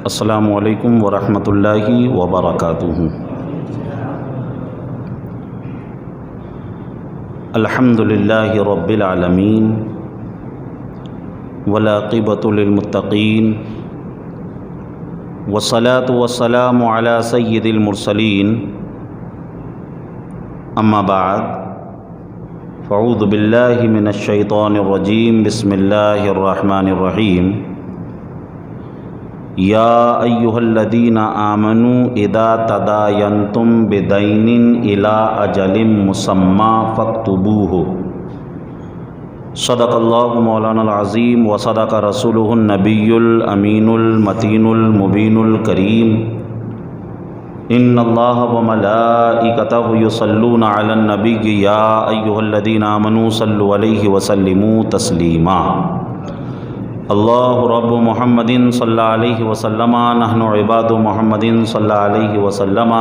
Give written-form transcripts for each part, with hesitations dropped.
السلام علیکم ورحمۃ اللہ وبرکاتہ۔ الحمد للہ رب العالمین والعاقبۃ للمتقین والصلاة والسلام علی سید المرسلین، اما بعد فاعوذ باللہ من الشیطان الرجیم، بسم اللہ الرحمن الرحیم۔ یا ایہا الذین آمنوا اذا تداینتم بدین الی اجل مسمی فاکتبوہ۔ صدق اللہ مولانا العظیم وصدق رسولہ النبی الامین المتین المبین الکریم۔ ان اللہ وملائکتہ یصلون علی النبی یا ایہا الذین آمنوا صلوا علیہ وسلموا تسلیما۔ اللہ رب محمد صلی اللہ علیہ وسلم، نحن عباد محمد صلی اللہ علیہ وسلم،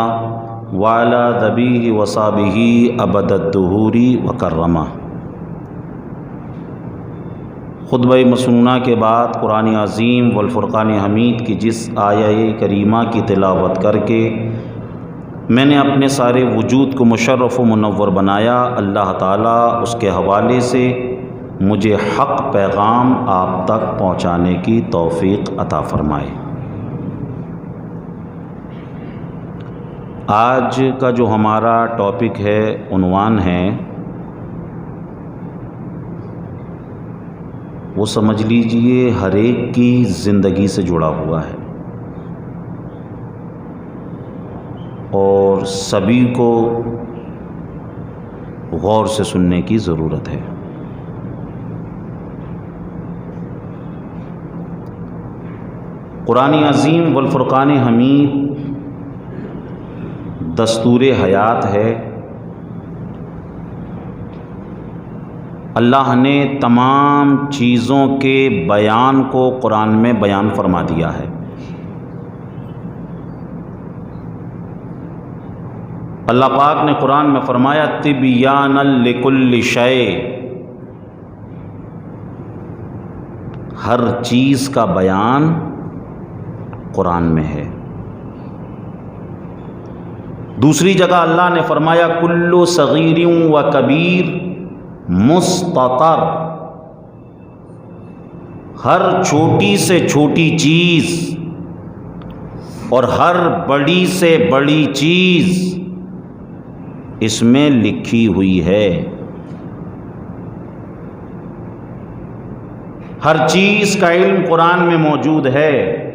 وعلی ذبیہ وصحبہ ابد الدہور وکرمہ۔ خطبہ مسنونہ کے بعد قرآن عظیم والفرقان حمید کی جس آیہ کریمہ کی تلاوت کر کے میں نے اپنے سارے وجود کو مشرف و منور بنایا، اللہ تعالیٰ اس کے حوالے سے مجھے حق پیغام آپ تک پہنچانے کی توفیق عطا فرمائے۔ آج کا جو ہمارا ٹاپک ہے، عنوان ہے، وہ سمجھ لیجئے ہر ایک کی زندگی سے جڑا ہوا ہے اور سبھی کو غور سے سننے کی ضرورت ہے۔ قرآن عظیم والفرقان حمید دستور حیات ہے۔ اللہ نے تمام چیزوں کے بیان کو قرآن میں بیان فرما دیا ہے۔ اللہ پاک نے قرآن میں فرمایا تبیانا لکل شیء، ہر چیز کا بیان قرآن میں ہے۔ دوسری جگہ اللہ نے فرمایا کل صغیر و کبیر مستطر، ہر چھوٹی سے چھوٹی چیز اور ہر بڑی سے بڑی چیز اس میں لکھی ہوئی ہے۔ ہر چیز کا علم قرآن میں موجود ہے۔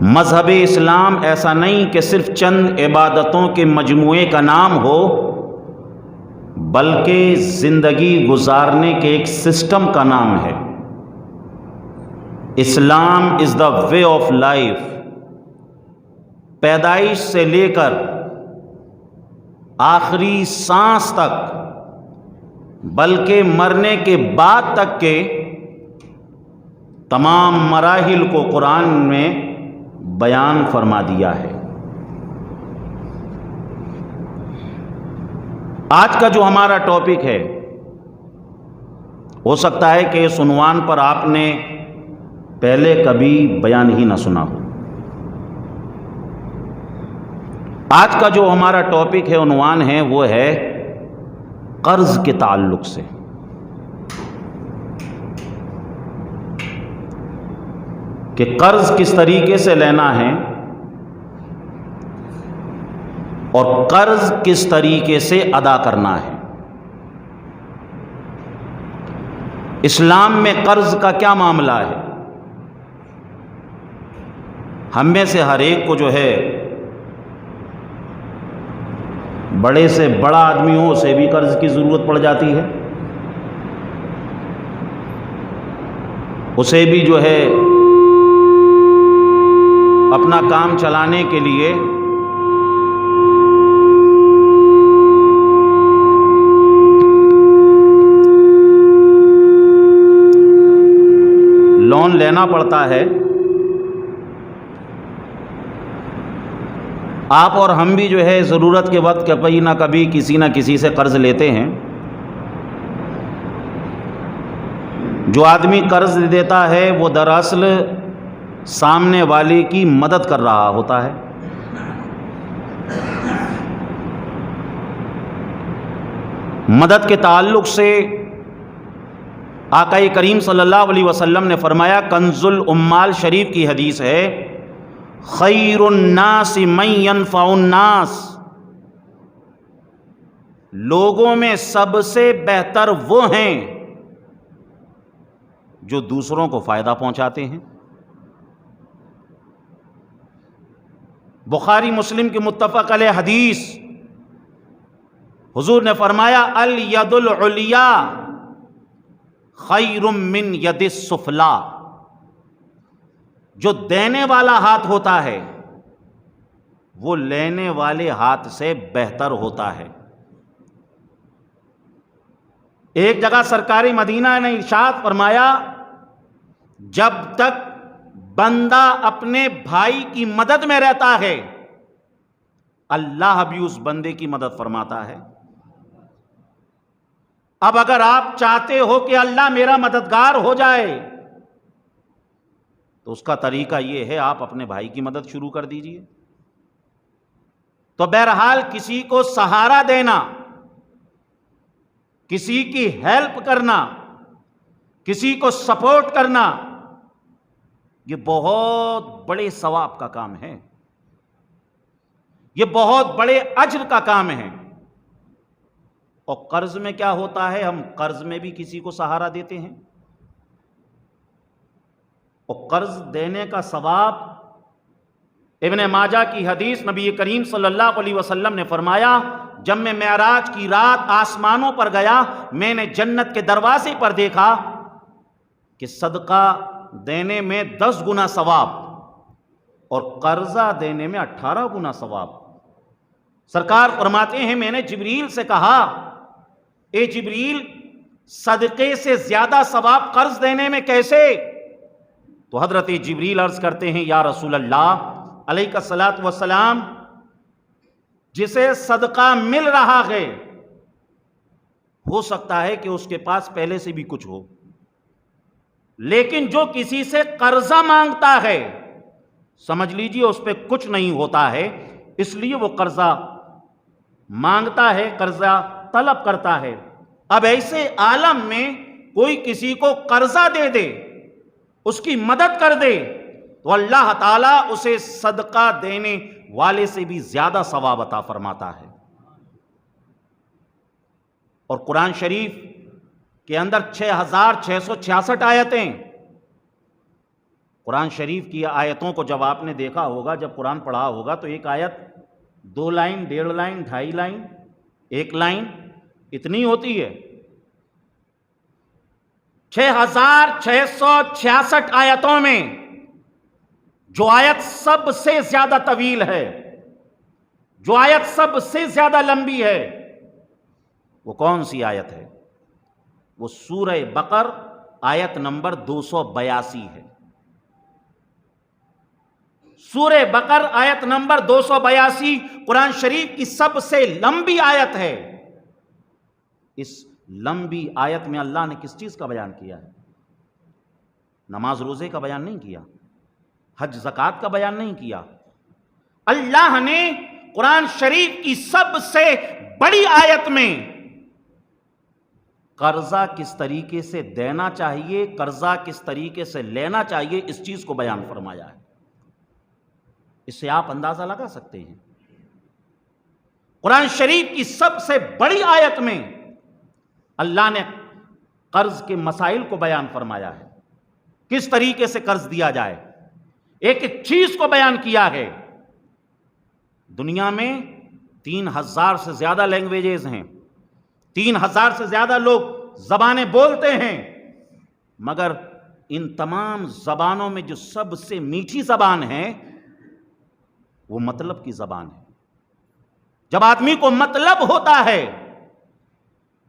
مذہب اسلام ایسا نہیں کہ صرف چند عبادتوں کے مجموعے کا نام ہو، بلکہ زندگی گزارنے کے ایک سسٹم کا نام ہے۔ اسلام از دا وے آف لائف، پیدائش سے لے کر آخری سانس تک، بلکہ مرنے کے بعد تک کے تمام مراحل کو قرآن میں بیان فرما دیا ہے۔ آج کا جو ہمارا ٹاپک ہے، ہو سکتا ہے کہ اس عنوان پر آپ نے پہلے کبھی بیان ہی نہ سنا ہو۔ آج کا جو ہمارا ٹاپک ہے، عنوان ہے، وہ ہے قرض کے تعلق سے۔ کہ قرض کس طریقے سے لینا ہے اور قرض کس طریقے سے ادا کرنا ہے۔ اسلام میں قرض کا کیا معاملہ ہے؟ ہم میں سے ہر ایک کو جو ہے، بڑے سے بڑا آدمی ہو اسے بھی قرض کی ضرورت پڑ جاتی ہے، اسے بھی جو ہے اپنا کام چلانے کے لیے لون لینا پڑتا ہے۔ آپ اور ہم بھی جو ہے ضرورت کے وقت کبھی نہ کبھی کسی نہ کسی سے قرض لیتے ہیں۔ جو آدمی قرض دیتا ہے وہ دراصل سامنے والے کی مدد کر رہا ہوتا ہے. مدد کے تعلق سے آقا کریم صلی اللہ علیہ وسلم نے فرمایا، کنز الامال شریف کی حدیث ہے، خیر الناس من ينفع الناس، لوگوں میں سب سے بہتر وہ ہیں جو دوسروں کو فائدہ پہنچاتے ہیں. بخاری مسلم کی متفق علیہ حدیث، حضور نے فرمایا، الید العلیا خیر من ید السفلا، جو دینے والا ہاتھ ہوتا ہے وہ لینے والے ہاتھ سے بہتر ہوتا ہے. ایک جگہ سرکاری مدینہ نے ارشاد فرمایا، جب تک بندہ اپنے بھائی کی مدد میں رہتا ہے اللہ بھی اس بندے کی مدد فرماتا ہے. اب اگر آپ چاہتے ہو کہ اللہ میرا مددگار ہو جائے تو اس کا طریقہ یہ ہے، آپ اپنے بھائی کی مدد شروع کر دیجئے. تو بہرحال کسی کو سہارا دینا، کسی کی ہیلپ کرنا، کسی کو سپورٹ کرنا، یہ بہت بڑے ثواب کا کام ہے، یہ بہت بڑے اجر کا کام ہے. اور قرض میں کیا ہوتا ہے، ہم قرض میں بھی کسی کو سہارا دیتے ہیں. اور قرض دینے کا ثواب، ابن ماجہ کی حدیث، نبی کریم صلی اللہ علیہ وسلم نے فرمایا، جب میں معراج کی رات آسمانوں پر گیا، میں نے جنت کے دروازے پر دیکھا کہ صدقہ دینے میں 10 گنا ثواب اور قرضہ دینے میں 18 گنا ثواب. سرکار فرماتے ہیں، میں نے جبریل سے کہا، اے جبریل، صدقے سے زیادہ ثواب قرض دینے میں کیسے؟ تو حضرت جبریل عرض کرتے ہیں، یا رسول اللہ علیہ الصلاۃ والسلام، جسے صدقہ مل رہا ہے ہو سکتا ہے کہ اس کے پاس پہلے سے بھی کچھ ہو، لیکن جو کسی سے قرضہ مانگتا ہے سمجھ لیجئے اس پہ کچھ نہیں ہوتا ہے، اس لیے وہ قرضہ مانگتا ہے، قرضہ طلب کرتا ہے. اب ایسے عالم میں کوئی کسی کو قرضہ دے دے، اس کی مدد کر دے، تو اللہ تعالیٰ اسے صدقہ دینے والے سے بھی زیادہ ثواب عطا فرماتا ہے. اور قرآن شریف کے اندر 6666 آیتیں. قرآن شریف کی آیتوں کو جب آپ نے دیکھا ہوگا، جب قرآن پڑھا ہوگا، تو ایک آیت 2 لائن، 1.5 لائن، 2.5 لائن، 1 لائن اتنی ہوتی ہے. 6666 آیتوں میں جو آیت سب سے زیادہ طویل ہے، جو آیت سب سے زیادہ لمبی ہے، وہ کون سی آیت ہے؟ وہ سورہ بقر آیت نمبر 282 ہے. سورہ بقر آیت نمبر 282 قرآن شریف کی سب سے لمبی آیت ہے. اس لمبی آیت میں اللہ نے کس چیز کا بیان کیا ہے؟ نماز روزے کا بیان نہیں کیا، حج زکوٰۃ کا بیان نہیں کیا. اللہ نے قرآن شریف کی سب سے بڑی آیت میں قرضہ کس طریقے سے دینا چاہیے، قرضہ کس طریقے سے لینا چاہیے، اس چیز کو بیان فرمایا ہے. اس سے آپ اندازہ لگا سکتے ہیں قرآن شریف کی سب سے بڑی آیت میں اللہ نے قرض کے مسائل کو بیان فرمایا ہے، کس طریقے سے قرض دیا جائے، ایک ایک چیز کو بیان کیا ہے. دنیا میں 3000 سے زیادہ لینگویجز ہیں، 3000 سے زیادہ لوگ زبانیں بولتے ہیں، مگر ان تمام زبانوں میں جو سب سے میٹھی زبان ہے وہ مطلب کی زبان ہے. جب آدمی کو مطلب ہوتا ہے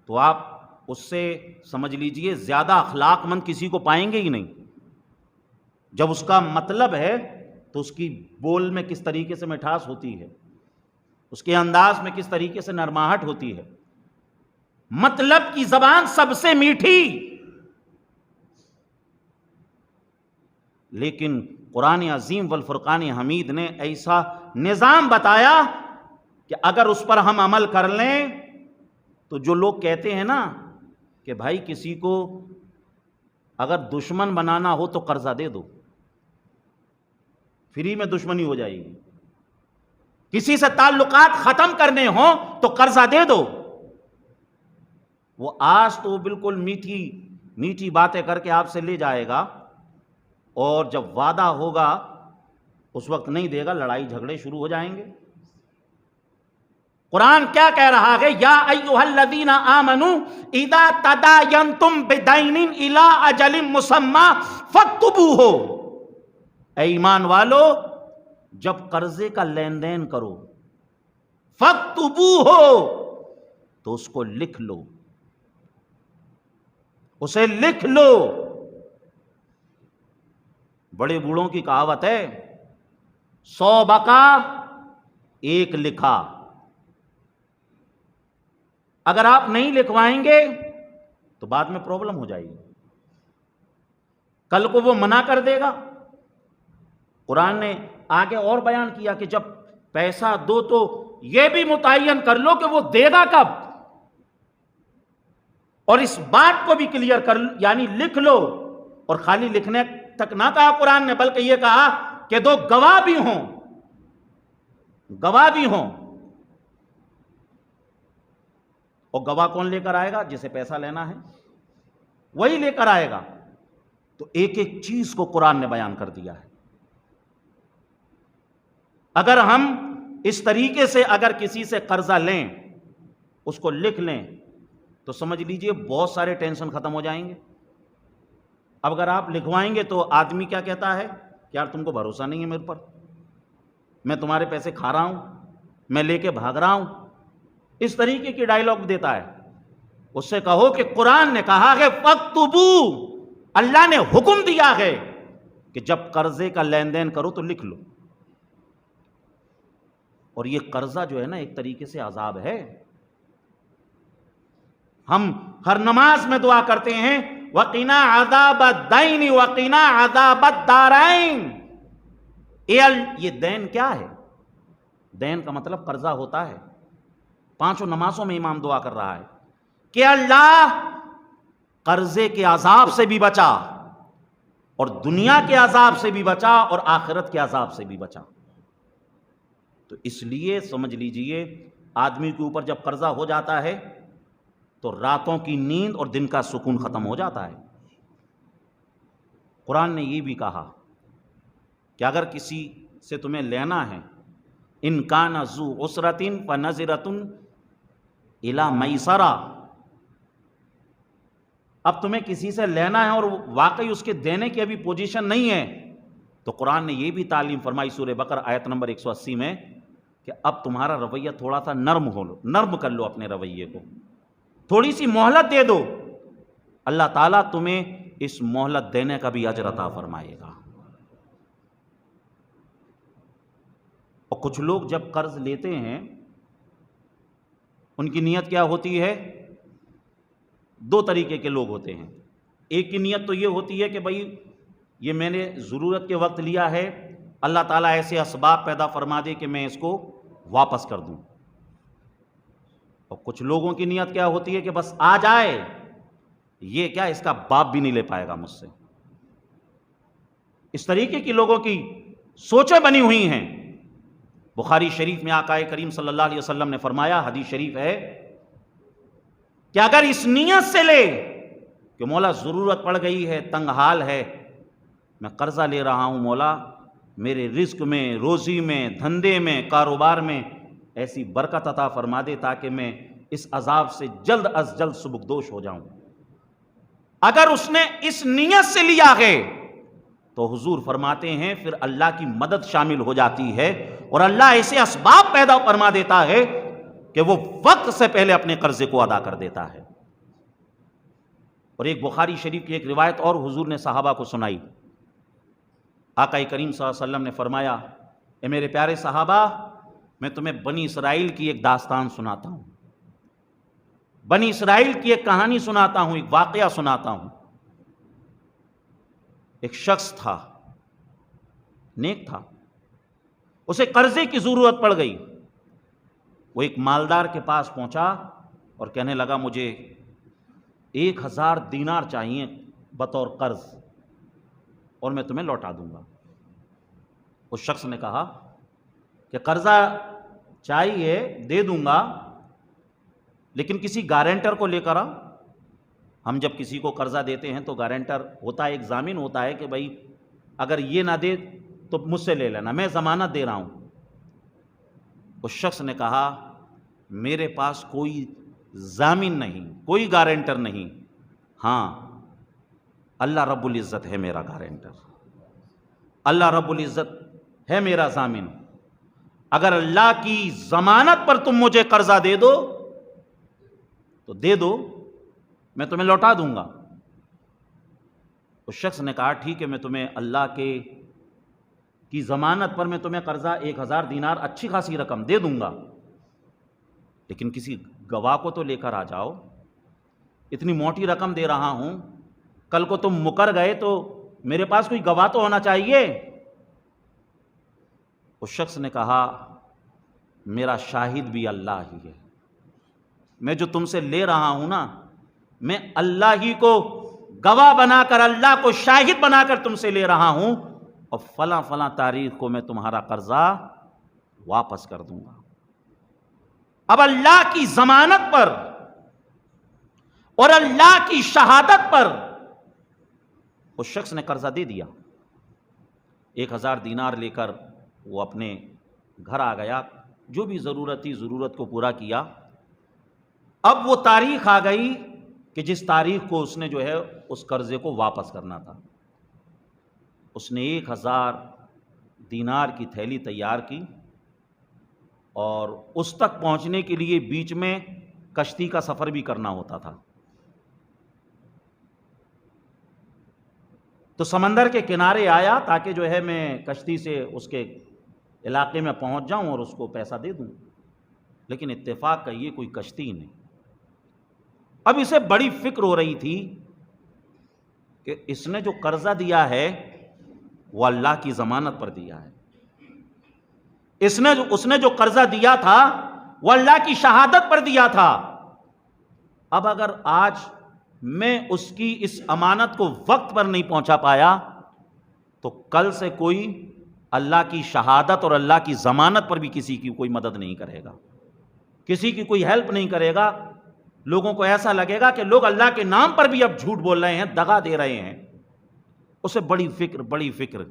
تو آپ اس سے سمجھ لیجئے زیادہ اخلاق مند کسی کو پائیں گے ہی نہیں. جب اس کا مطلب ہے تو اس کی بول میں کس طریقے سے مٹھاس ہوتی ہے، اس کے انداز میں کس طریقے سے نرماہٹ ہوتی ہے. مطلب کی زبان سب سے میٹھی. لیکن قرآن عظیم والفرقان حمید نے ایسا نظام بتایا کہ اگر اس پر ہم عمل کر لیں تو جو لوگ کہتے ہیں نا کہ بھائی کسی کو اگر دشمن بنانا ہو تو قرضہ دے دو، فری میں دشمنی ہو جائے گی، کسی سے تعلقات ختم کرنے ہوں تو قرضہ دے دو، وہ آج تو بالکل میٹھی میٹھی باتیں کر کے آپ سے لے جائے گا، اور جب وعدہ ہوگا اس وقت نہیں دے گا، لڑائی جھگڑے شروع ہو جائیں گے۔ قرآن کیا کہہ رہا ہے؟ یا ایھا الذین آمنوا اذا تداینتم بدین الی اجل مسمی فاکتبوہ، اے ایمان والو جب قرضے کا لین دین کرو، فاکتبوہ تو اس کو لکھ لو، اسے لکھ لو۔ بڑے بوڑھوں کی کہاوت ہے 100 بکا 1 لکھا، اگر آپ نہیں لکھوائیں گے تو بعد میں پرابلم ہو جائے گی، کل کو وہ منع کر دے گا۔ قرآن نے آگے اور بیان کیا کہ جب پیسہ دو تو یہ بھی متعین کر لو کہ وہ دے گا کب، اور اس بات کو بھی کلیئر کر یعنی لکھ لو، اور خالی لکھنے تک نہ کہا قرآن نے، بلکہ یہ کہا کہ دو گواہ بھی ہوں، گواہ بھی ہوں۔ اور گواہ کون لے کر آئے گا؟ جسے پیسہ لینا ہے وہی لے کر آئے گا۔ تو ایک ایک چیز کو قرآن نے بیان کر دیا ہے۔ اگر ہم اس طریقے سے اگر کسی سے قرضہ لیں، اس کو لکھ لیں، تو سمجھ لیجئے بہت سارے ٹینشن ختم ہو جائیں گے۔ اب اگر آپ لکھوائیں گے تو آدمی کیا کہتا ہے کہ یار تم کو بھروسہ نہیں ہے میرے پر، میں تمہارے پیسے کھا رہا ہوں، میں لے کے بھاگ رہا ہوں، اس طریقے کی ڈائیلاگ دیتا ہے۔ اس سے کہو کہ قرآن نے کہا ہے فاکتبوا، اللہ نے حکم دیا ہے کہ جب قرضے کا لین دین کرو تو لکھ لو۔ اور یہ قرضہ جو ہے نا ایک طریقے سے عذاب ہے۔ ہم ہر نماز میں دعا کرتے ہیں وَقِنَا عَذَابَ الدَّيْنِ وَقِنَا عَذَابَ الدَّارَيْنِ۔ یہ دین کیا ہے؟ دین کا مطلب قرضہ ہوتا ہے۔ 5 نمازوں میں امام دعا کر رہا ہے کہ اللہ قرضے کے عذاب سے بھی بچا، اور دنیا کے عذاب سے بھی بچا، اور آخرت کے عذاب سے بھی بچا۔ تو اس لیے سمجھ لیجئے آدمی کے اوپر جب قرضہ ہو جاتا ہے تو راتوں کی نیند اور دن کا سکون ختم ہو جاتا ہے۔ قرآن نے یہ بھی کہا کہ اگر کسی سے تمہیں لینا ہے ان کان ذو عسرۃ فنظرۃ الی میسرہ، اب تمہیں کسی سے لینا ہے اور واقعی اس کے دینے کی ابھی پوزیشن نہیں ہے، تو قرآن نے یہ بھی تعلیم فرمائی سورہ بقرہ آیت نمبر 180 میں کہ اب تمہارا رویہ تھوڑا سا نرم کر لو، اپنے رویے کو تھوڑی سی مہلت دے دو، اللہ تعالیٰ تمہیں اس مہلت دینے کا بھی اجر عطا فرمائے گا۔ اور کچھ لوگ جب قرض لیتے ہیں ان کی نیت کیا ہوتی ہے؟ 2 طریقے کے لوگ ہوتے ہیں۔ ایک کی نیت تو یہ ہوتی ہے کہ بھائی یہ میں نے ضرورت کے وقت لیا ہے، اللہ تعالیٰ ایسے اسباب پیدا فرما دے کہ میں اس کو واپس کر دوں۔ اور کچھ لوگوں کی نیت کیا ہوتی ہے کہ بس آ جائے، یہ کیا اس کا باپ بھی نہیں لے پائے گا مجھ سے۔ اس طریقے کی لوگوں کی سوچیں بنی ہوئی ہیں۔ بخاری شریف میں آقا کریم صلی اللہ علیہ وسلم نے فرمایا، حدیث شریف ہے کہ اگر اس نیت سے لے کہ مولا ضرورت پڑ گئی ہے، تنگ حال ہے، میں قرضہ لے رہا ہوں، مولا میرے رزق میں، روزی میں، دھندے میں، کاروبار میں ایسی برکت عطا فرما دے تاکہ میں اس عذاب سے جلد از جلد سبکدوش ہو جاؤں، اگر اس نے اس نیت سے لیا ہے تو حضور فرماتے ہیں پھر اللہ کی مدد شامل ہو جاتی ہے، اور اللہ ایسے اسباب پیدا فرما دیتا ہے کہ وہ وقت سے پہلے اپنے قرضے کو ادا کر دیتا ہے۔ اور ایک بخاری شریف کی ایک روایت اور حضور نے صحابہ کو سنائی۔ آقا کریم صلی اللہ علیہ وسلم نے فرمایا، اے میرے پیارے صحابہ، میں تمہیں بنی اسرائیل کی ایک داستان سناتا ہوں، بنی اسرائیل کی ایک کہانی سناتا ہوں، ایک واقعہ سناتا ہوں۔ ایک شخص تھا، نیک تھا، اسے قرضے کی ضرورت پڑ گئی، وہ ایک مالدار کے پاس پہنچا اور کہنے لگا مجھے 1000 دینار چاہیے بطور قرض اور میں تمہیں لوٹا دوں گا۔ اس شخص نے کہا کہ قرضہ چاہیے دے دوں گا، لیکن کسی گارنٹر کو لے کر آ۔ ہم جب کسی کو قرضہ دیتے ہیں تو گارنٹر ہوتا ہے، ایک ضامن ہوتا ہے کہ بھائی اگر یہ نہ دے تو مجھ سے لے لینا، میں ضمانت دے رہا ہوں۔ اس شخص نے کہا میرے پاس کوئی ضامن نہیں، کوئی گارنٹر نہیں، ہاں اللہ رب العزت ہے میرا گارنٹر، اللہ رب العزت ہے میرا ضامن، اگر اللہ کی ضمانت پر تم مجھے قرضہ دے دو تو دے دو، میں تمہیں لوٹا دوں گا۔ اس شخص نے کہا ٹھیک ہے، میں تمہیں اللہ کی ضمانت پر میں تمہیں قرضہ 1000 دینار اچھی خاصی رقم دے دوں گا، لیکن کسی گواہ کو تو لے کر آ جاؤ، اتنی موٹی رقم دے رہا ہوں، کل کو تم مکر گئے تو میرے پاس کوئی گواہ تو ہونا چاہیے۔ اس شخص نے کہا میرا شاہد بھی اللہ ہی ہے، میں جو تم سے لے رہا ہوں نا، میں اللہ ہی کو گواہ بنا کر، اللہ کو شاہد بنا کر تم سے لے رہا ہوں، اور فلاں فلاں تاریخ کو میں تمہارا قرضہ واپس کر دوں گا۔ اب اللہ کی ضمانت پر اور اللہ کی شہادت پر اس شخص نے قرضہ دے دیا۔ 1000 دینار لے کر وہ اپنے گھر آ گیا، جو بھی ضرورت تھی ضرورت کو پورا کیا۔ اب وہ تاریخ آ گئی کہ جس تاریخ کو اس نے جو ہے اس قرضے کو واپس کرنا تھا۔ اس نے 1000 دینار کی تھیلی تیار کی اور اس تک پہنچنے کے لیے بیچ میں کشتی کا سفر بھی کرنا ہوتا تھا۔ تو سمندر کے کنارے آیا تاکہ جو ہے میں کشتی سے اس کے علاقے میں پہنچ جاؤں اور اس کو پیسہ دے دوں، لیکن اتفاق کا یہ کوئی کشتی نہیں۔ اب اسے بڑی فکر ہو رہی تھی کہ اس نے جو قرضہ دیا ہے وہ اللہ کی ضمانت پر دیا ہے، اس نے جو قرضہ دیا تھا وہ اللہ کی شہادت پر دیا تھا۔ اب اگر آج میں اس کی اس امانت کو وقت پر نہیں پہنچا پایا تو کل سے کوئی اللہ کی شہادت اور اللہ کی ضمانت پر بھی کسی کی کوئی مدد نہیں کرے گا، کسی کی کوئی ہیلپ نہیں کرے گا۔ لوگوں کو ایسا لگے گا کہ لوگ اللہ کے نام پر بھی اب جھوٹ بول رہے ہیں، دغا دے رہے ہیں۔ اسے بڑی فکر۔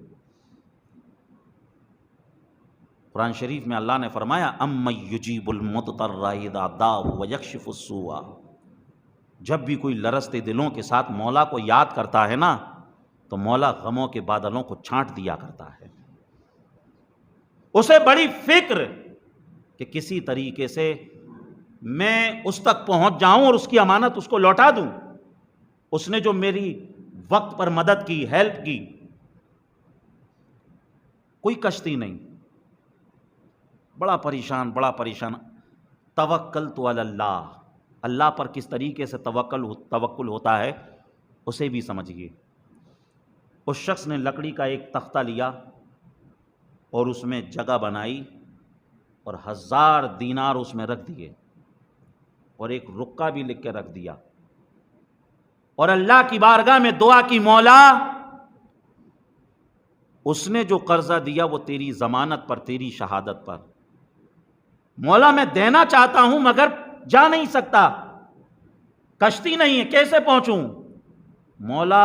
قرآن شریف میں اللہ نے فرمایا اَمَّن یُجِیبُ الْمُضْطَرَّ اِذَا دَعَاهُ وَیَکْشِفُ السُّوءَ، جب بھی کوئی لرزتے دلوں کے ساتھ مولا کو یاد کرتا ہے نا تو مولا غموں کے بادلوں کو چھانٹ دیا کرتا ہے۔ اسے بڑی فکر کہ کسی طریقے سے میں اس تک پہنچ جاؤں اور اس کی امانت اس کو لوٹا دوں۔ اس نے جو میری وقت پر مدد کی، ہیلپ کی، کوئی کشتی نہیں۔ بڑا پریشان توکلت علی اللہ، اللہ پر کس طریقے سے توکل ہوتا ہے اسے بھی سمجھیے۔ اس شخص نے لکڑی کا ایک تختہ لیا اور اس میں جگہ بنائی اور 1000 دینار اس میں رکھ دیے اور ایک رقعہ بھی لکھ کے رکھ دیا، اور اللہ کی بارگاہ میں دعا کی مولا اس نے جو قرضہ دیا وہ تیری ضمانت پر، تیری شہادت پر، مولا میں دینا چاہتا ہوں مگر جا نہیں سکتا، کشتی نہیں ہے، کیسے پہنچوں؟ مولا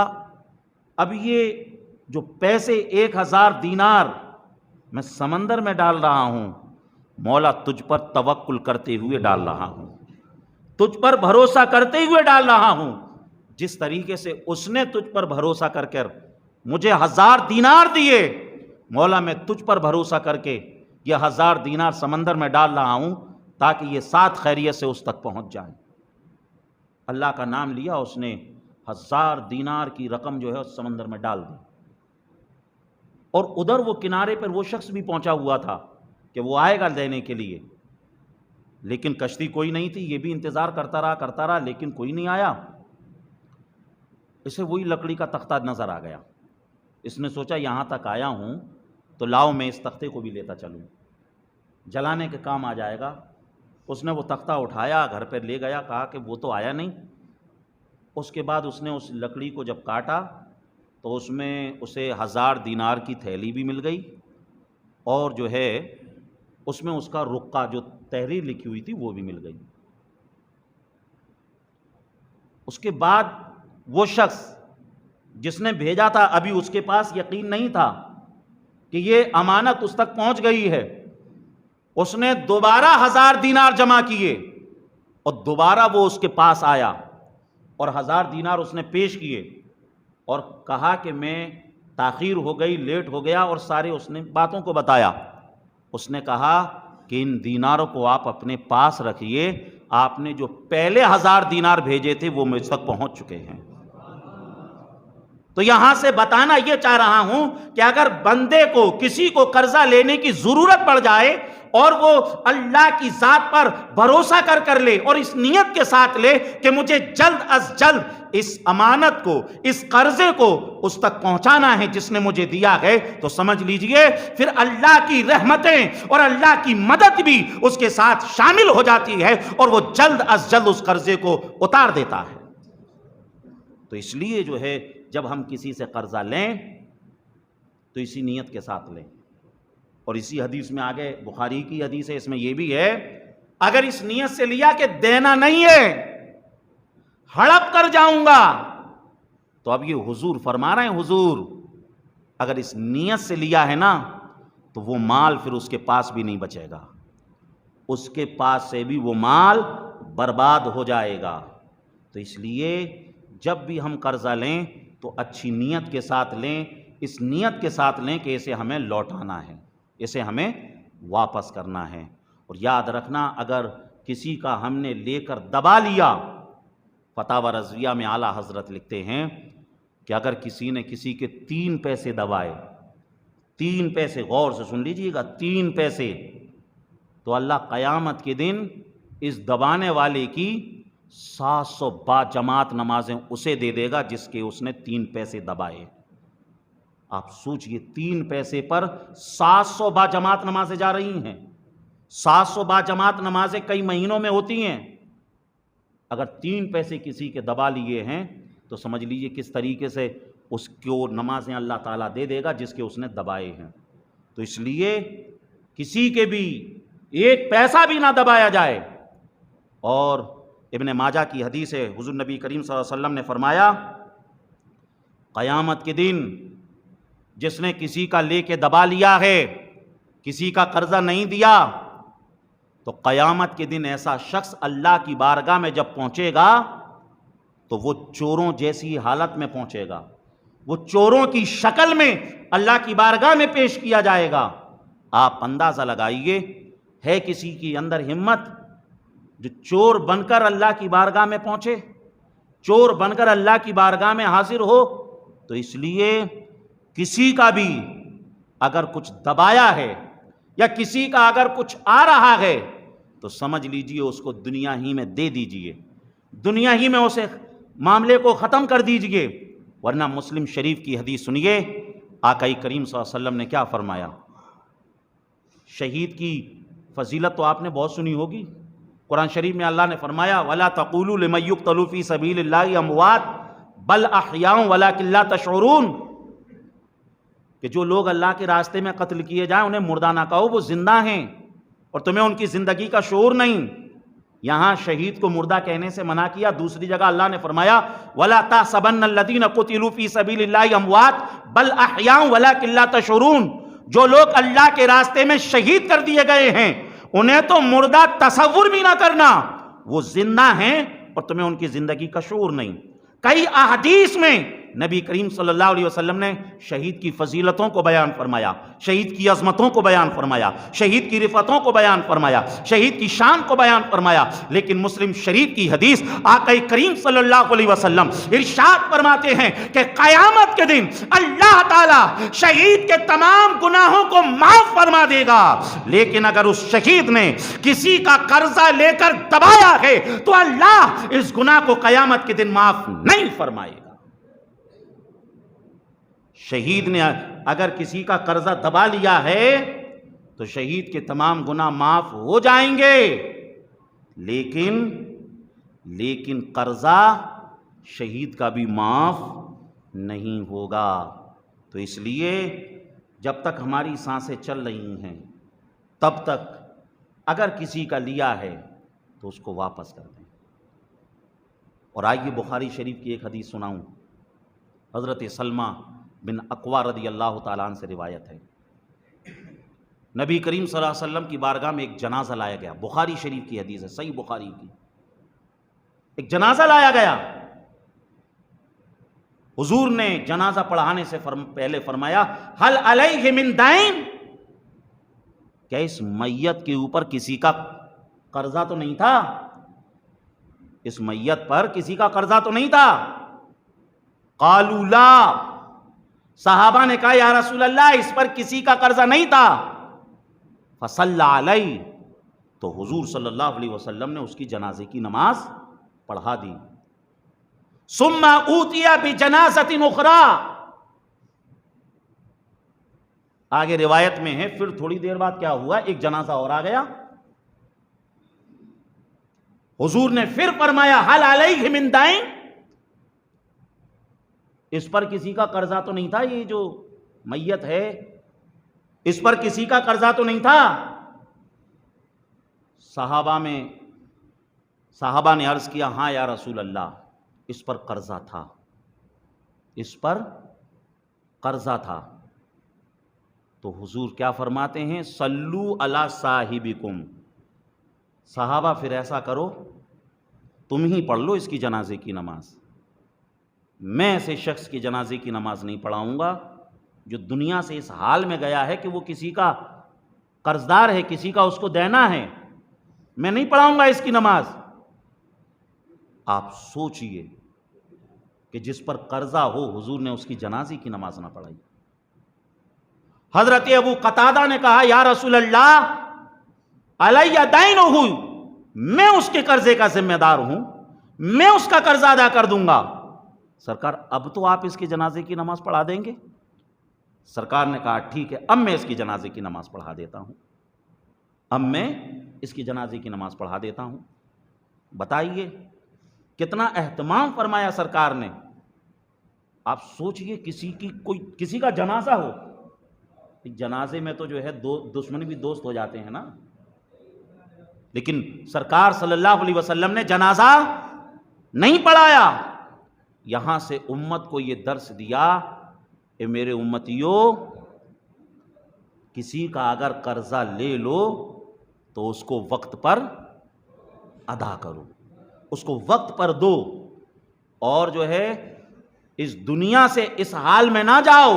اب یہ جو پیسے 1000 دینار میں سمندر میں ڈال رہا ہوں، مولا تجھ پر توکل کرتے ہوئے ڈال رہا ہوں، تجھ پر بھروسہ کرتے ہوئے ڈال رہا ہوں۔ جس طریقے سے اس نے تجھ پر بھروسہ کر کر مجھے 1000 دینار دیے، مولا میں تجھ پر بھروسہ کر کے یہ 1000 دینار سمندر میں ڈال رہا ہوں تاکہ یہ 7 خیریت سے اس تک پہنچ جائیں۔ اللہ کا نام لیا، اس نے 1000 دینار کی رقم جو ہے اس سمندر میں ڈال دی، اور ادھر وہ کنارے پر وہ شخص بھی پہنچا ہوا تھا کہ وہ آئے گا دینے کے لیے، لیکن کشتی کوئی نہیں تھی۔ یہ بھی انتظار کرتا رہا لیکن کوئی نہیں آیا۔ اسے وہی لکڑی کا تختہ نظر آ گیا۔ اس نے سوچا یہاں تک آیا ہوں تو لاؤ میں اس تختے کو بھی لیتا چلوں، جلانے کے کام آ جائے گا۔ اس نے وہ تختہ اٹھایا، گھر پہ لے گیا، کہا کہ وہ تو آیا نہیں۔ اس کے بعد اس نے اس لکڑی کو جب کاٹا تو اس میں اسے 1000 دینار کی تھیلی بھی مل گئی، اور جو ہے اس میں اس کا رقعہ جو تحریر لکھی ہوئی تھی وہ بھی مل گئی۔ اس کے بعد وہ شخص جس نے بھیجا تھا، ابھی اس کے پاس یقین نہیں تھا کہ یہ امانت اس تک پہنچ گئی ہے، اس نے دوبارہ 1000 دینار جمع کیے اور دوبارہ وہ اس کے پاس آیا اور 1000 دینار اس نے پیش کیے اور کہا کہ میں تاخیر ہو گئی، لیٹ ہو گیا، اور سارے اس نے باتوں کو بتایا۔ اس نے کہا کہ ان دیناروں کو آپ اپنے پاس رکھیے، آپ نے جو پہلے 1000 دینار بھیجے تھے وہ مجھ تک پہنچ چکے ہیں۔ تو یہاں سے بتانا یہ چاہ رہا ہوں کہ اگر بندے کو کسی کو قرضہ لینے کی ضرورت پڑ جائے اور وہ اللہ کی ذات پر بھروسہ کر لے اور اس نیت کے ساتھ لے کہ مجھے جلد از جلد اس امانت کو، اس قرضے کو اس تک پہنچانا ہے جس نے مجھے دیا ہے، تو سمجھ لیجئے پھر اللہ کی رحمتیں اور اللہ کی مدد بھی اس کے ساتھ شامل ہو جاتی ہے اور وہ جلد از جلد اس قرضے کو اتار دیتا ہے۔ تو اس لیے جو ہے جب ہم کسی سے قرضہ لیں تو اسی نیت کے ساتھ لیں، اور اسی حدیث میں آگے بخاری کی حدیث ہے، اس میں یہ بھی ہے اگر اس نیت سے لیا کہ دینا نہیں ہے، ہڑپ کر جاؤں گا، تو اب یہ حضور فرما رہے ہیں، حضور اگر اس نیت سے لیا ہے نا تو وہ مال پھر اس کے پاس بھی نہیں بچے گا، اس کے پاس سے بھی وہ مال برباد ہو جائے گا۔ تو اس لیے جب بھی ہم قرضہ لیں تو اچھی نیت کے ساتھ لیں، اس نیت کے ساتھ لیں کہ اسے ہمیں لوٹانا ہے، اسے ہمیں واپس کرنا ہے۔ اور یاد رکھنا اگر کسی کا ہم نے لے کر دبا لیا، فتاوی رضویہ میں اعلیٰ حضرت لکھتے ہیں کہ اگر کسی نے کسی کے 3 پیسے دبائے، 3 پیسے، غور سے سن لیجئے گا، 3 پیسے، تو اللہ قیامت کے دن اس دبانے والے کی 700 باجماعت نمازیں اسے دے دے گا جس کے اس نے 3 پیسے دبائے۔ آپ سوچئے 3 پیسے پر 700 باجماعت نمازیں جا رہی ہیں۔ 700 باجماعت نمازیں کئی مہینوں میں ہوتی ہیں، اگر 3 پیسے کسی کے دبا لیے ہیں تو سمجھ لیجئے کس طریقے سے اس کو نمازیں اللہ تعالیٰ دے دے گا جس کے اس نے دبائے ہیں۔ تو اس لیے کسی کے بھی 1 پیسہ بھی نہ دبایا جائے۔ اور ابن ماجہ کی حدیث ہے، حضور نبی کریم صلی اللہ علیہ وسلم نے فرمایا قیامت کے دن جس نے کسی کا لے کے دبا لیا ہے، کسی کا قرضہ نہیں دیا، تو قیامت کے دن ایسا شخص اللہ کی بارگاہ میں جب پہنچے گا تو وہ چوروں جیسی حالت میں پہنچے گا، وہ چوروں کی شکل میں اللہ کی بارگاہ میں پیش کیا جائے گا۔ آپ اندازہ لگائیے ہے کسی کی اندر ہمت جو چور بن کر اللہ کی بارگاہ میں پہنچے، چور بن کر اللہ کی بارگاہ میں حاضر ہو؟ تو اس لیے کسی کا بھی اگر کچھ دبایا ہے یا کسی کا اگر کچھ آ رہا ہے تو سمجھ لیجئے اس کو دنیا ہی میں دے دیجئے، دنیا ہی میں اسے معاملے کو ختم کر دیجئے، ورنہ مسلم شریف کی حدیث سنیے، آقا کریم صلی اللہ علیہ وسلم نے کیا فرمایا۔ شہید کی فضیلت تو آپ نے بہت سنی ہوگی، قرآن شریف میں اللہ نے فرمایا وَلَا تَقُولُوا لِمَن يُقْتَلُ فِي سَبِيلِ اللَّهِ أَمْوَاتٌ بَلْ أَحْيَاءٌ وَلَكِن لَا تَشْعُرُونَ، کہ جو لوگ اللہ کے راستے میں قتل کیے جائیں انہیں مردہ نہ کہو، وہ زندہ ہیں اور تمہیں ان کی زندگی کا شعور نہیں۔ یہاں شہید کو مردہ کہنے سے منع کیا، دوسری جگہ اللہ نے فرمایا وَلَا تَحْسَبَنَّ الَّذِينَ قُتِلُوا فِي سَبِيلِ اللَّهِ أَمْوَاتٌ بَلْ أَحْيَاءٌ وَلَكِن لَا تَشْعُرُونَ، جو لوگ اللہ کے راستے میں شہید کر دیے گئے ہیں انہیں تو مردہ تصور بھی نہ کرنا، وہ زندہ ہیں اور تمہیں ان کی زندگی کا شعور نہیں۔ کئی احادیث میں نبی کریم صلی اللہ علیہ وسلم نے شہید کی فضیلتوں کو بیان فرمایا، شہید کی عظمتوں کو بیان فرمایا، شہید کی رفعتوں کو بیان فرمایا، شہید کی شان کو بیان فرمایا، لیکن مسلم شریف کی حدیث آقا کریم صلی اللہ علیہ وسلم ارشاد فرماتے ہیں کہ قیامت کے دن اللہ تعالی شہید کے تمام گناہوں کو معاف فرما دے گا، لیکن اگر اس شہید نے کسی کا قرضہ لے کر دبایا ہے تو اللہ اس گناہ کو قیامت کے دن معاف نہیں فرمائے گا۔ شہید نے اگر کسی کا قرضہ دبا لیا ہے تو شہید کے تمام گناہ معاف ہو جائیں گے، لیکن قرضہ شہید کا بھی معاف نہیں ہوگا۔ تو اس لیے جب تک ہماری سانسیں چل رہی ہیں تب تک اگر کسی کا لیا ہے تو اس کو واپس کر دیں۔ اور آئیے بخاری شریف کی ایک حدیث سناؤں، حضرت سلمہ بن اقوا رضی اللہ تعالیٰ عنہ سے روایت ہے، نبی کریم صلی اللہ علیہ وسلم کی بارگاہ میں ایک جنازہ لایا گیا، بخاری شریف کی حدیث ہے، صحیح بخاری کی، ایک جنازہ لایا گیا۔ حضور نے جنازہ پڑھانے سے پہلے فرمایا حل علیہ من دین، کیا اس میت کے اوپر کسی کا قرضہ تو نہیں تھا؟ اس میت پر کسی کا قرضہ تو نہیں تھا؟ قالوا لا، صحابہ نے کہا یا رسول اللہ اس پر کسی کا قرضہ نہیں تھا۔ فصلی علیہ، تو حضور صلی اللہ علیہ وسلم نے اس کی جنازے کی نماز پڑھا دی۔ ثم اوتی بجنازۃ اخری، آگے روایت میں ہے پھر تھوڑی دیر بعد کیا ہوا، ایک جنازہ اور آ گیا، حضور نے پھر فرمایا حل علیہ من دین، اس پر کسی کا قرضہ تو نہیں تھا، یہ جو میت ہے اس پر کسی کا قرضہ تو نہیں تھا؟ صحابہ نے عرض کیا ہاں یا رسول اللہ اس پر قرضہ تھا، اس پر قرضہ تھا۔ تو حضور کیا فرماتے ہیں، صلو علی صاحبکم، صحابہ پھر ایسا کرو تم ہی پڑھ لو اس کی جنازے کی نماز، میں ایسے شخص کی جنازے کی نماز نہیں پڑھاؤں گا جو دنیا سے اس حال میں گیا ہے کہ وہ کسی کا قرضدار ہے، کسی کا اس کو دینا ہے، میں نہیں پڑھاؤں گا اس کی نماز۔ آپ سوچئے کہ جس پر قرضہ ہو حضور نے اس کی جنازے کی نماز نہ پڑھائی۔ حضرت ابو قتادہ نے کہا یا رسول اللہ علی دینہ، میں اس کے قرضے کا ذمہ دار ہوں، میں اس کا قرضہ ادا کر دوں گا۔ سرکار اب تو آپ اس کی جنازے کی نماز پڑھا دیں گے؟ سرکار نے کہا ٹھیک ہے اب میں اس کی جنازے کی نماز پڑھا دیتا ہوں، اب میں اس کی جنازے کی نماز پڑھا دیتا ہوں۔ بتائیے کتنا اہتمام فرمایا سرکار نے۔ آپ سوچئے کسی کا جنازہ ہو، جنازے میں تو جو ہے دشمن بھی دوست ہو جاتے ہیں نا، لیکن سرکار صلی اللہ علیہ وسلم نے جنازہ نہیں پڑھایا۔ یہاں سے امت کو یہ درس دیا کہ میرے امتیوں کسی کا اگر قرضہ لے لو تو اس کو وقت پر ادا کرو، اس کو وقت پر دو، اور جو ہے اس دنیا سے اس حال میں نہ جاؤ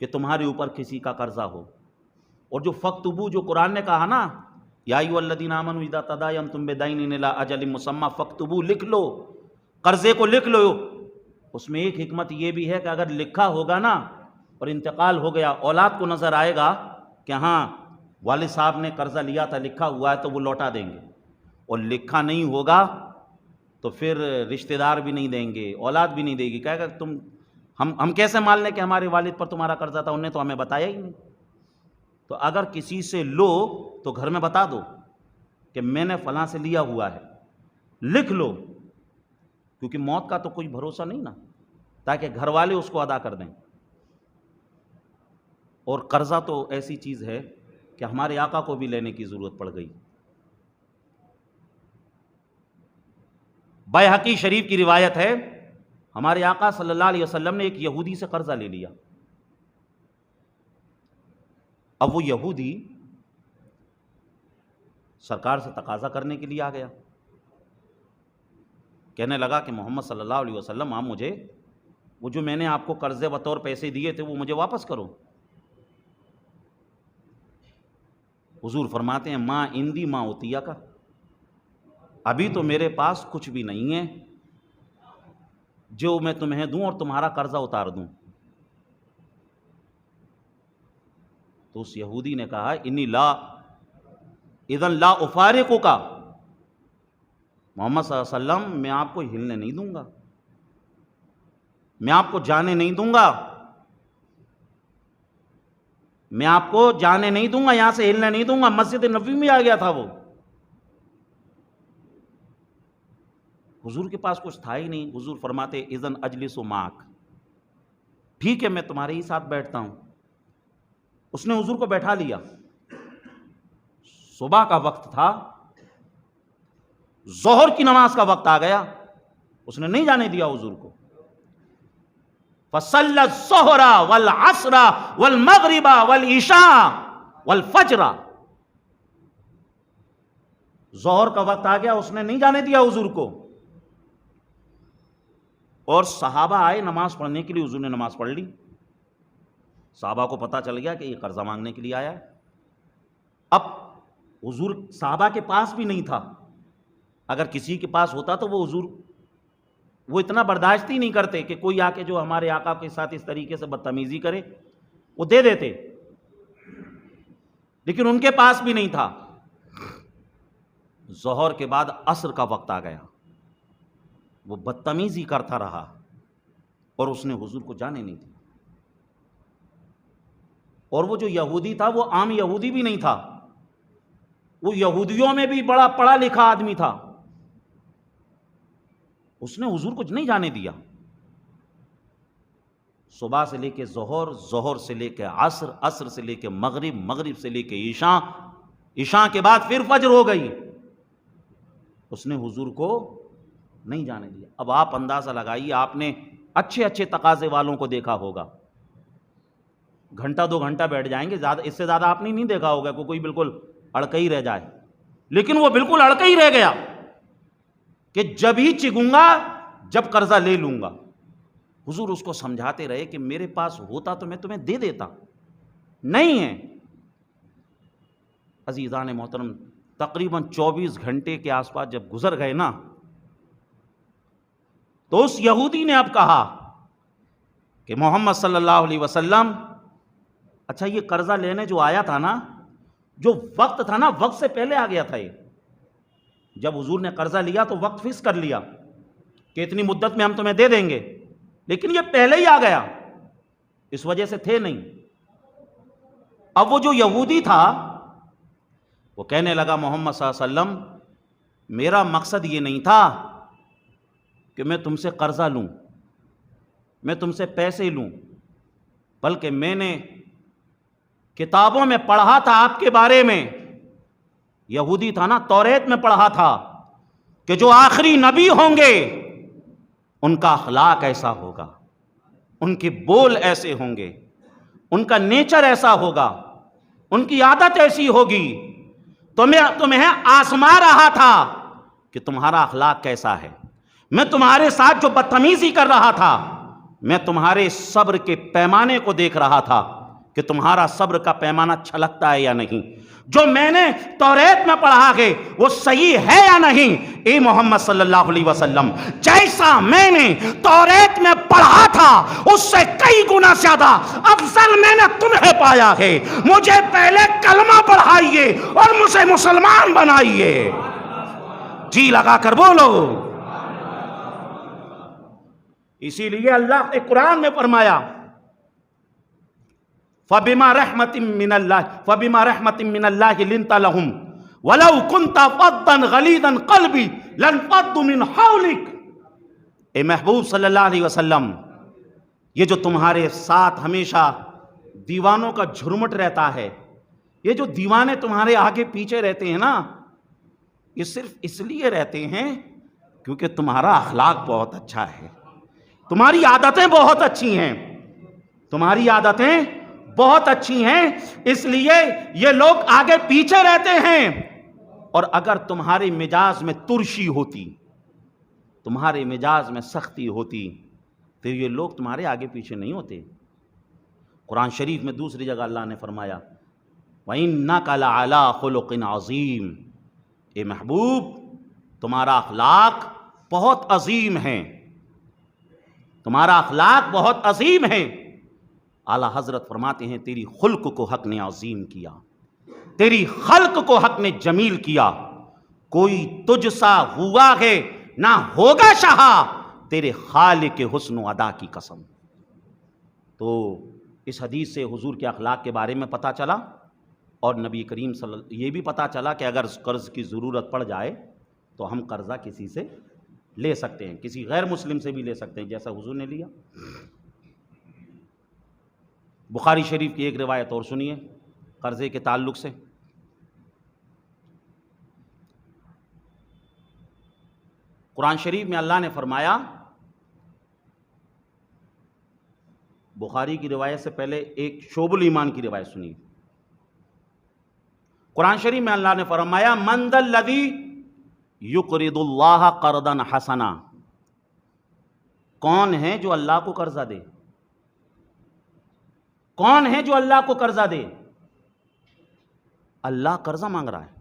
کہ تمہارے اوپر کسی کا قرضہ ہو۔ اور جو فاکتبوا، جو قرآن نے کہا نا یا ایھا الذین آمنوا اذا تداینتم بدین الی اجل مسمی فاکتبوا، لکھ لو، قرضے کو لکھ لو۔ اس میں ایک حکمت یہ بھی ہے کہ اگر لکھا ہوگا نا اور انتقال ہو گیا، اولاد کو نظر آئے گا کہ ہاں والد صاحب نے قرضہ لیا تھا، لکھا ہوا ہے، تو وہ لوٹا دیں گے، اور لکھا نہیں ہوگا تو پھر رشتہ دار بھی نہیں دیں گے، اولاد بھی نہیں دے گی، کہے گا تم ہم کیسے مان لیں کہ ہمارے والد پر تمہارا قرضہ تھا، انہوں نے تو ہمیں بتایا ہی نہیں۔ تو اگر کسی سے لو تو گھر میں بتا دو کہ میں نے فلاں سے لیا ہوا ہے، لکھ لو، کیونکہ موت کا تو کوئی بھروسہ نہیں نا، تاکہ گھر والے اس کو ادا کر دیں۔ اور قرضہ تو ایسی چیز ہے کہ ہمارے آقا کو بھی لینے کی ضرورت پڑ گئی۔ بیہقی شریف کی روایت ہے، ہمارے آقا صلی اللہ علیہ وسلم نے ایک یہودی سے قرضہ لے لیا۔ اب وہ یہودی سرکار سے تقاضا کرنے کے لیے آ گیا، کہنے لگا کہ محمد صلی اللہ علیہ وسلم آپ مجھے وہ جو میں نے آپ کو قرضے بطور پیسے دیے تھے وہ مجھے واپس کرو۔ حضور فرماتے ہیں ما عندی ما عطیہ کا، ابھی تو میرے پاس کچھ بھی نہیں ہے جو میں تمہیں دوں اور تمہارا قرضہ اتار دوں۔ تو اس یہودی نے کہا انی لا اذن لا افارقک، محمد صلی اللہ علیہ وسلم میں آپ کو ہلنے نہیں دوں گا، میں آپ کو جانے نہیں دوں گا میں آپ کو جانے نہیں دوں گا، یہاں سے ہلنے نہیں دوں گا۔ مسجد نبوی میں آ گیا تھا وہ، حضور کے پاس کچھ تھا ہی نہیں۔ حضور فرماتے اذن اجلس معک، ٹھیک ہے میں تمہارے ہی ساتھ بیٹھتا ہوں۔ اس نے حضور کو بیٹھا لیا، صبح کا وقت تھا، ظہر کی نماز کا وقت آ گیا، اس نے نہیں جانے دیا حضور کو۔ فصلى الظہر والعصر والمغرب والعشاء والفجر، ظہر کا وقت آ گیا، اس نے نہیں جانے دیا حضور کو، اور صحابہ آئے نماز پڑھنے کے لیے، حضور نے نماز پڑھ لی۔ صحابہ کو پتا چل گیا کہ یہ قرضہ مانگنے کے لیے آیا ہے۔ اب حضور صحابہ کے پاس بھی نہیں تھا، اگر کسی کے پاس ہوتا تو وہ حضور وہ اتنا برداشت ہی نہیں کرتے کہ کوئی آ کے جو ہمارے آقا کے ساتھ اس طریقے سے بدتمیزی کرے، وہ دے دیتے، لیکن ان کے پاس بھی نہیں تھا۔ ظہر کے بعد عصر کا وقت آ گیا، وہ بدتمیزی کرتا رہا اور اس نے حضور کو جانے نہیں دیا۔ اور وہ جو یہودی تھا وہ عام یہودی بھی نہیں تھا، وہ یہودیوں میں بھی بڑا پڑھا لکھا آدمی تھا، اس نے حضور کو نہیں جانے دیا۔ صبح سے لے کے ظہر، ظہر سے لے کے عصر، عصر سے لے کے مغرب، مغرب سے لے کے عشاء، عشاء کے بعد پھر فجر ہو گئی، اس نے حضور کو نہیں جانے دیا۔ اب آپ اندازہ لگائیے، آپ نے اچھے اچھے تقاضے والوں کو دیکھا ہوگا، گھنٹہ دو گھنٹہ بیٹھ جائیں گے، زیادہ اس سے زیادہ آپ نے نہیں دیکھا ہوگا کہ کوئی بالکل اڑکا ہی رہ جائے، لیکن وہ بالکل اڑکا ہی رہ گیا کہ جب ہی چگوں گا جب قرضہ لے لوں گا۔ حضور اس کو سمجھاتے رہے کہ میرے پاس ہوتا تو میں تمہیں دے دیتا، نہیں ہے۔ عزیزان محترم، تقریباً 24 گھنٹے کے آس پاس جب گزر گئے نا، تو اس یہودی نے اب کہا کہ محمد صلی اللہ علیہ وسلم، اچھا یہ قرضہ لینے جو آیا تھا نا، جو وقت تھا نا، وقت سے پہلے آ گیا تھا یہ۔ جب حضور نے قرضہ لیا تو وقت فکس کر لیا کہ اتنی مدت میں ہم تمہیں دے دیں گے، لیکن یہ پہلے ہی آ گیا، اس وجہ سے تھے نہیں۔ اب وہ جو یہودی تھا وہ کہنے لگا محمد صلی اللہ علیہ وسلم، میرا مقصد یہ نہیں تھا کہ میں تم سے قرضہ لوں، میں تم سے پیسے لوں، بلکہ میں نے کتابوں میں پڑھا تھا آپ کے بارے میں، یہودی تھا نا، توریت میں پڑھا تھا کہ جو آخری نبی ہوں گے ان کا اخلاق ایسا ہوگا، ان کے بول ایسے ہوں گے، ان کا نیچر ایسا ہوگا، ان کی عادت ایسی ہوگی، تو میں تمہیں آزما رہا تھا کہ تمہارا اخلاق کیسا ہے۔ میں تمہارے ساتھ جو بدتمیزی کر رہا تھا، میں تمہارے صبر کے پیمانے کو دیکھ رہا تھا کہ تمہارا صبر کا پیمانہ چھلکتا ہے یا نہیں، جو میں نے توریت میں پڑھا ہے وہ صحیح ہے یا نہیں۔ اے محمد صلی اللہ علیہ وسلم، جیسا میں نے توریت میں پڑھا تھا اس سے کئی گنا زیادہ افضل میں نے تمہیں پایا ہے۔ مجھے پہلے کلمہ پڑھائیے اور مجھے مسلمان بنائیے۔ جی لگا کر بولو۔ اسی لیے اللہ نے قرآن میں فرمایا فَبِمَا رَحْمَةٍ مِّنَ اللَّهِ لِنْتَ لَهُمْ وَلَوْ كُنْتَ فَظًّا غَلِيظَ الْقَلْبِ لَانفَضُّوا مِنْ حَوْلِكَ۔ اے محبوب صلی اللہ علیہ وسلم، یہ جو تمہارے ساتھ ہمیشہ دیوانوں کا جھرمٹ رہتا ہے، یہ جو دیوانے تمہارے آگے پیچھے رہتے ہیں نا، یہ صرف اس لیے رہتے ہیں کیونکہ تمہارا اخلاق بہت اچھا ہے، تمہاری عادتیں بہت اچھی ہیں، تمہاری عادتیں بہت اچھی ہیں، اس لیے یہ لوگ آگے پیچھے رہتے ہیں۔ اور اگر تمہارے مزاج میں ترشی ہوتی، تمہارے مزاج میں سختی ہوتی، تو یہ لوگ تمہارے آگے پیچھے نہیں ہوتے۔ قرآن شریف میں دوسری جگہ اللہ نے فرمایا وَإِنَّكَ لَعَلَىٰ خُلُقٍ عَظِيمٍ۔ اے محبوب، تمہارا اخلاق بہت عظیم ہے، تمہارا اخلاق بہت عظیم ہے۔ اعلیٰ حضرت فرماتے ہیں تیری خلق کو حق نے عظیم کیا، تیری خلق کو حق نے جمیل کیا، کوئی تجھ سا ہوا ہے نہ ہوگا شہا، تیرے خالق حسن و ادا کی قسم۔ تو اس حدیث سے حضور کے اخلاق کے بارے میں پتہ چلا، اور نبی کریم یہ بھی پتہ چلا کہ اگر قرض کی ضرورت پڑ جائے تو ہم قرضہ کسی سے لے سکتے ہیں، کسی غیر مسلم سے بھی لے سکتے ہیں جیسا حضور نے لیا۔ بخاری شریف کی ایک روایت اور سنیے قرضے کے تعلق سے۔ قرآن شریف میں اللہ نے فرمایا، بخاری کی روایت سے پہلے ایک شعب الایمان کی روایت سنیے۔ قرآن شریف میں اللہ نے فرمایا، من ذا الذی یقرض اللہ قرضا حسنا، کون ہے جو اللہ کو قرضہ دے؟ کون ہے جو اللہ کو قرضہ دے؟ اللہ قرضہ مانگ رہا ہے۔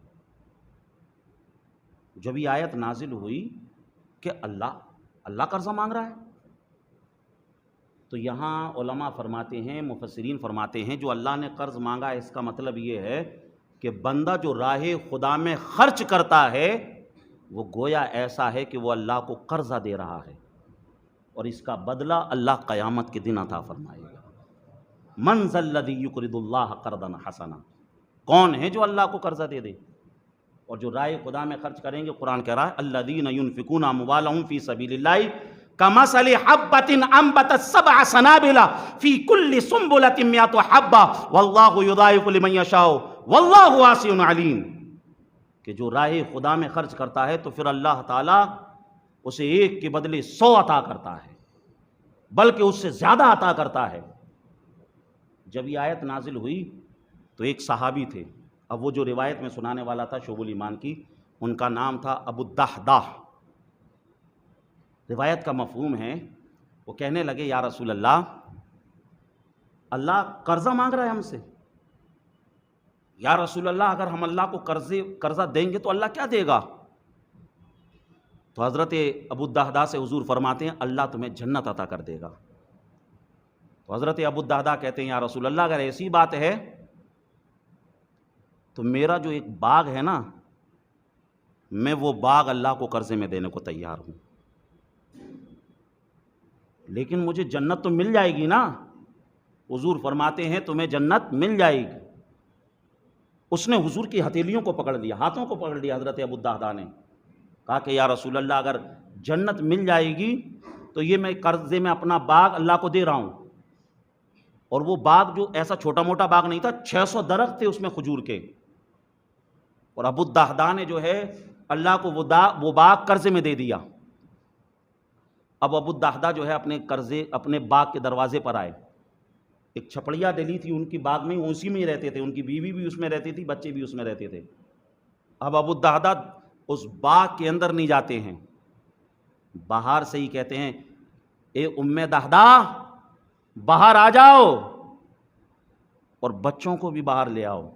جب یہ آیت نازل ہوئی کہ اللہ قرضہ مانگ رہا ہے، تو یہاں علماء فرماتے ہیں، مفسرین فرماتے ہیں، جو اللہ نے قرض مانگا ہے اس کا مطلب یہ ہے کہ بندہ جو راہ خدا میں خرچ کرتا ہے وہ گویا ایسا ہے کہ وہ اللہ کو قرضہ دے رہا ہے، اور اس کا بدلہ اللہ قیامت کے دن عطا فرمائے گا۔ من ذا الذی یقرض اللہ قرضا حسنا، کون ہے جو اللہ کو قرضہ دے دے؟ اور جو راہ خدا میں خرچ کریں گے، قرآن کہہ رہا ہے الذین ینفقون اموالہم فی سبیل اللہ کمثل حبۃ انبتت سبع سنابل فی کل سنبلۃ مئۃ حبۃ واللہ یضاعف لمن یشاء واللہ واسع علیم، کہ جو راہ خدا میں خرچ کرتا ہے تو پھر اللہ تعالیٰ اسے ایک کے بدلے 100 عطا کرتا ہے، بلکہ اس سے زیادہ عطا کرتا ہے۔ جب یہ آیت نازل ہوئی تو ایک صحابی تھے، اب وہ جو روایت میں سنانے والا تھا شعب الایمان کی، ان کا نام تھا ابو الدحداح۔ روایت کا مفہوم ہے، وہ کہنے لگے یا رسول اللہ قرضہ مانگ رہا ہے ہم سے، یا رسول اللہ اگر ہم اللہ کو قرضہ دیں گے تو اللہ کیا دے گا؟ تو حضرت ابو الدحداح سے حضور فرماتے ہیں اللہ تمہیں جنت عطا کر دے گا۔ تو حضرت ابو الدحداح کہتے ہیں یا رسول اللہ اگر ایسی بات ہے تو میرا جو ایک باغ ہے نا، میں وہ باغ اللہ کو قرضے میں دینے کو تیار ہوں، لیکن مجھے جنت تو مل جائے گی نا۔ حضور فرماتے ہیں تمہیں جنت مل جائے گی۔ اس نے حضور کی ہتھیلیوں کو پکڑ لیا، ہاتھوں کو پکڑ لیا حضرت ابو الدحداح نے، کہا کہ یا رسول اللہ اگر جنت مل جائے گی تو یہ میں قرضے میں اپنا باغ اللہ کو دے رہا ہوں۔ اور وہ باغ جو ایسا چھوٹا موٹا باغ نہیں تھا، 600 درخت تھے اس میں کھجور کے، اور ابو الدحداح نے جو ہے اللہ کو وہ باغ قرضے میں دے دیا۔ اب ابو الدحداح جو ہے اپنے باغ کے دروازے پر آئے، ایک چھپڑیا ڈلی تھی ان کی باغ میں، اسی میں ہی رہتے تھے، ان کی بیوی بھی اس میں رہتی تھی، بچے بھی اس میں رہتے تھے۔ اب ابو الدحداح اس باغ کے اندر نہیں جاتے ہیں، باہر سے ہی کہتے ہیں اے ام دحداح باہر آ جاؤ، اور بچوں کو بھی باہر لے آؤ،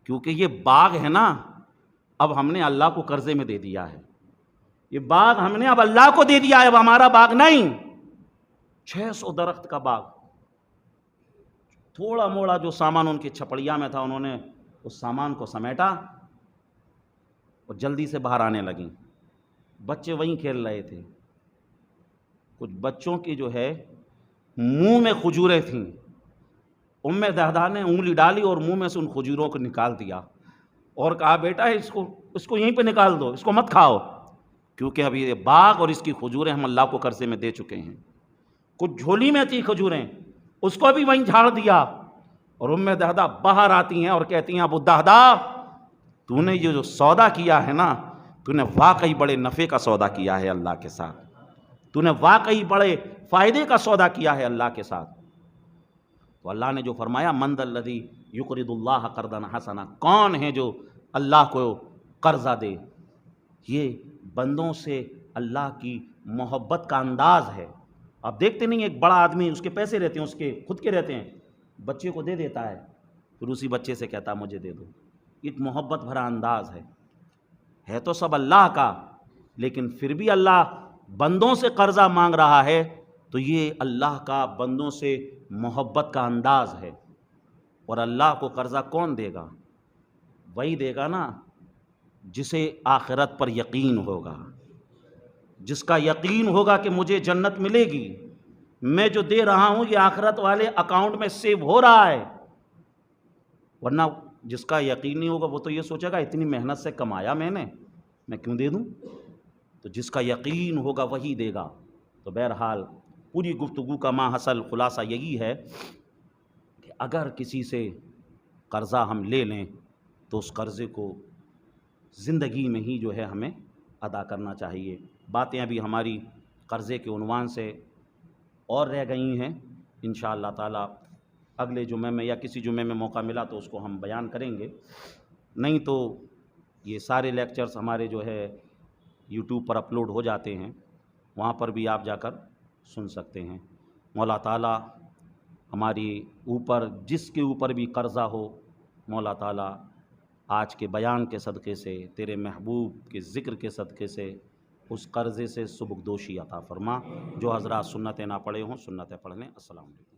کیونکہ یہ باغ ہے نا اب ہم نے اللہ کو قرضے میں دے دیا ہے، یہ باغ ہم نے اب اللہ کو دے دیا ہے، اب ہمارا باغ نہیں۔ 600 درخت کا باغ، تھوڑا موڑا جو سامان ان کے چھپڑیا میں تھا انہوں نے اس سامان کو سمیٹا اور جلدی سے باہر آنے لگیں۔ بچے وہیں کھیل رہے تھے، کچھ بچوں کی جو ہے منہ میں کھجوریں تھیں، ام دحداح نے انگلی ڈالی اور منہ میں سے ان کھجوروں کو نکال دیا اور کہا بیٹا اس کو یہیں پہ نکال دو، اس کو مت کھاؤ، کیونکہ ابھی یہ باغ اور اس کی کھجوریں ہم اللہ کو قرضے میں دے چکے ہیں۔ کچھ جھولی میں تھی کھجوریں، اس کو بھی وہیں جھاڑ دیا، اور ام دحداح باہر آتی ہیں اور کہتی ہیں ابو الدحداح تو نے یہ جو سودا کیا ہے نا، تو نے واقعی بڑے نفع کا سودا کیا ہے اللہ کے ساتھ، تو نے واقعی بڑے فائدے کا سودا کیا ہے اللہ کے ساتھ۔ تو اللہ نے جو فرمایا من ذا الذی یقرض اللہ قرضا حسنا، کون ہے جو اللہ کو قرضہ دے، یہ بندوں سے اللہ کی محبت کا انداز ہے۔ آپ دیکھتے نہیں ایک بڑا آدمی اس کے پیسے رہتے ہیں، اس کے خود کے رہتے ہیں، بچے کو دے دیتا ہے، پھر اسی بچے سے کہتا مجھے دے دو، ایک محبت بھرا انداز ہے تو سب اللہ کا، لیکن پھر بھی اللہ بندوں سے قرضہ مانگ رہا ہے تو یہ اللہ کا بندوں سے محبت کا انداز ہے۔ اور اللہ کو قرضہ کون دے گا؟ وہی دے گا نا جسے آخرت پر یقین ہوگا، جس کا یقین ہوگا کہ مجھے جنت ملے گی، میں جو دے رہا ہوں یہ آخرت والے اکاؤنٹ میں سیو ہو رہا ہے، ورنہ جس کا یقین نہیں ہوگا وہ تو یہ سوچے گا اتنی محنت سے کمایا میں کیوں دے دوں؟ تو جس کا یقین ہوگا وہی دے گا۔ تو بہرحال پوری گفتگو کا ماحصل خلاصہ یہی ہے کہ اگر کسی سے قرضہ ہم لے لیں تو اس قرضے کو زندگی میں ہی جو ہے ہمیں ادا کرنا چاہیے۔ باتیں ابھی ہماری قرضے کے عنوان سے اور رہ گئی ہیں، انشاءاللہ تعالی اگلے جمعے میں یا کسی جمعے میں موقع ملا تو اس کو ہم بیان کریں گے، نہیں تو یہ سارے لیکچرز ہمارے جو ہے یوٹیوب پر اپلوڈ ہو جاتے ہیں، وہاں پر بھی آپ جا کر سن سکتے ہیں۔ مولا تعالی ہماری اوپر جس کے اوپر بھی قرضہ ہو، مولا تعالی آج کے بیان کے صدقے سے، تیرے محبوب کے ذکر کے صدقے سے اس قرضے سے سبکدوشی عطا فرما۔ جو حضرات سنتیں نہ پڑھے ہوں سنتیں پڑھ لیں۔ السلام علیکم۔